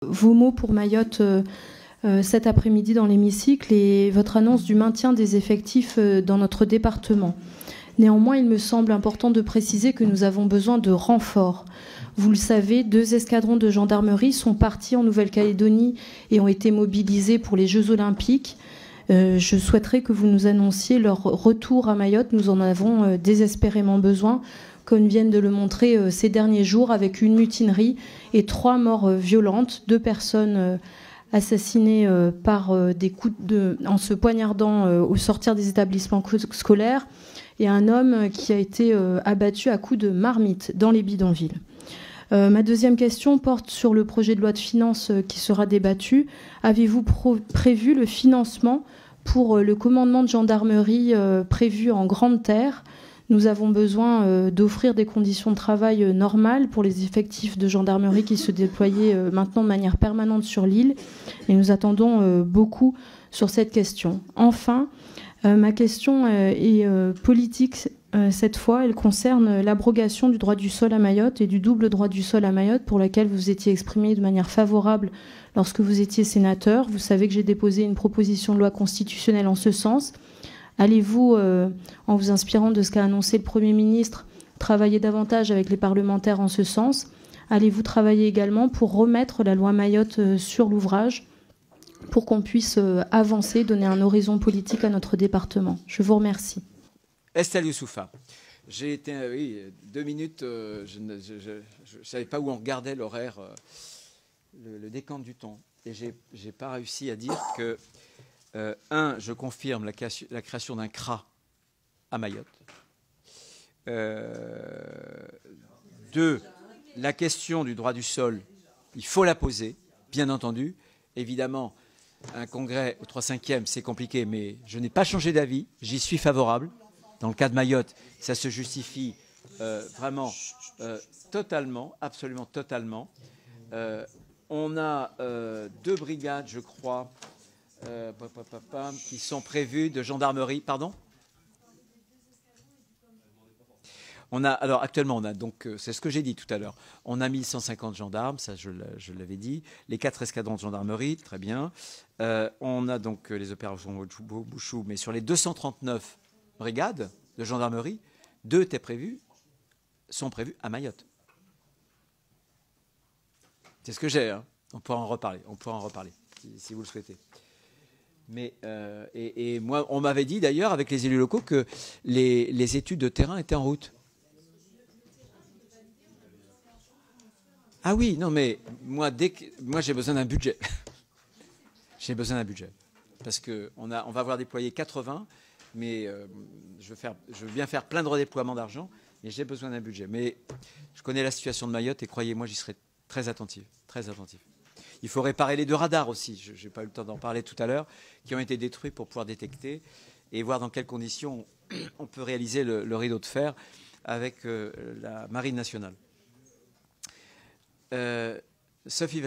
Vos mots pour Mayotte cet après-midi dans l'hémicycle et votre annonce du maintien des effectifs dans notre département. Néanmoins, il me semble important de préciser que nous avons besoin de renforts. Vous le savez, 2 escadrons de gendarmerie sont partis en Nouvelle-Calédonie et ont été mobilisés pour les Jeux Olympiques. Je souhaiterais que vous nous annonciez leur retour à Mayotte. Nous en avons désespérément besoin, comme viennent de le montrer ces derniers jours, avec une mutinerie et 3 morts violentes, 2 personnes assassinées par des coups en se poignardant au sortir des établissements scolaires, et un homme qui a été abattu à coups de marmite dans les bidonvilles. Ma deuxième question porte sur le projet de loi de finances qui sera débattu. Avez-vous prévu le financement pour le commandement de gendarmerie prévu en Grande Terre? Nous avons besoin d'offrir des conditions de travail normales pour les effectifs de gendarmerie qui se déployaient maintenant de manière permanente sur l'île. Et nous attendons beaucoup sur cette question. Enfin, ma question est politique. Cette fois, elle concerne l'abrogation du droit du sol à Mayotte et du double droit du sol à Mayotte pour laquelle vous étiez exprimé de manière favorable lorsque vous étiez sénateur. Vous savez que j'ai déposé une proposition de loi constitutionnelle en ce sens. Allez-vous, en vous inspirant de ce qu'a annoncé le Premier ministre, travailler davantage avec les parlementaires en ce sens? Allez-vous travailler également pour remettre la loi Mayotte sur l'ouvrage pour qu'on puisse avancer, donner un horizon politique à notre département? Je vous remercie. Estelle Youssoufa. J'ai été, oui, 2 minutes, je ne savais pas où on regardait l'horaire, le décompte du temps. Et je n'ai pas réussi à dire que, je confirme la création d'un CRA à Mayotte. 2, la question du droit du sol, il faut la poser, bien entendu. Évidemment, un congrès au 3/5e, c'est compliqué, mais je n'ai pas changé d'avis, j'y suis favorable. Dans le cas de Mayotte, ça se justifie vraiment totalement, absolument totalement. On a 2 brigades, je crois, qui sont prévues de gendarmerie. Pardon ? Alors actuellement, on a donc, c'est ce que j'ai dit tout à l'heure, on a 1150 gendarmes, ça je l'avais dit, les 4 escadrons de gendarmerie, très bien. On a donc les opérations Bouchou, mais sur les 239 brigades de gendarmerie, 2 sont prévus à Mayotte. C'est ce que j'ai, hein. On pourra en reparler, si vous le souhaitez. Mais, et moi, on m'avait dit d'ailleurs, avec les élus locaux, que les études de terrain étaient en route. Ah oui, non, mais moi j'ai besoin d'un budget. J'ai besoin d'un budget. Parce qu'on va avoir déployé 80, mais je veux bien faire plein de redéploiements d'argent, mais j'ai besoin d'un budget. Mais je connais la situation de Mayotte et croyez-moi, j'y serai très attentif, très attentif. Il faut réparer les 2 radars aussi, je n'ai pas eu le temps d'en parler tout à l'heure, qui ont été détruits pour pouvoir détecter et voir dans quelles conditions on peut réaliser le rideau de fer avec la Marine nationale. Sophie